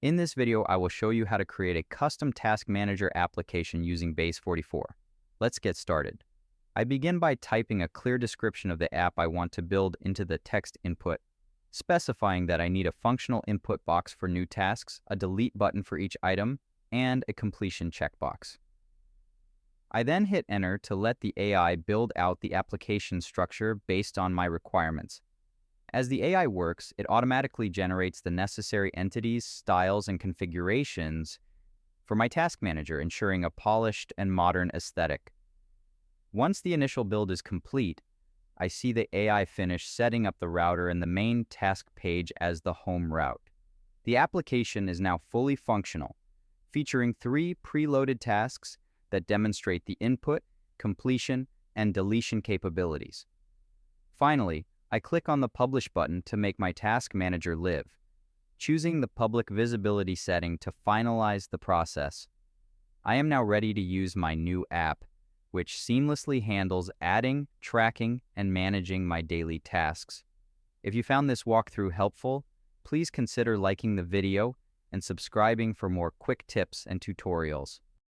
In this video, I will show you how to create a custom task manager application using Base44. Let's get started. I begin by typing a clear description of the app I want to build into the text input, specifying that I need a functional input box for new tasks, a delete button for each item, and a completion checkbox. I then hit enter to let the AI build out the application structure based on my requirements. As the AI works, it automatically generates the necessary entities, styles, and configurations for my task manager, ensuring a polished and modern aesthetic. Once the initial build is complete, I see the AI finish setting up the router and the main task page as the home route. The application is now fully functional, featuring 3 preloaded tasks that demonstrate the input, completion, and deletion capabilities. Finally, I click on the Publish button to make my task manager live, choosing the public visibility setting to finalize the process. I am now ready to use my new app, which seamlessly handles adding, tracking, and managing my daily tasks. If you found this walkthrough helpful, please consider liking the video and subscribing for more quick tips and tutorials.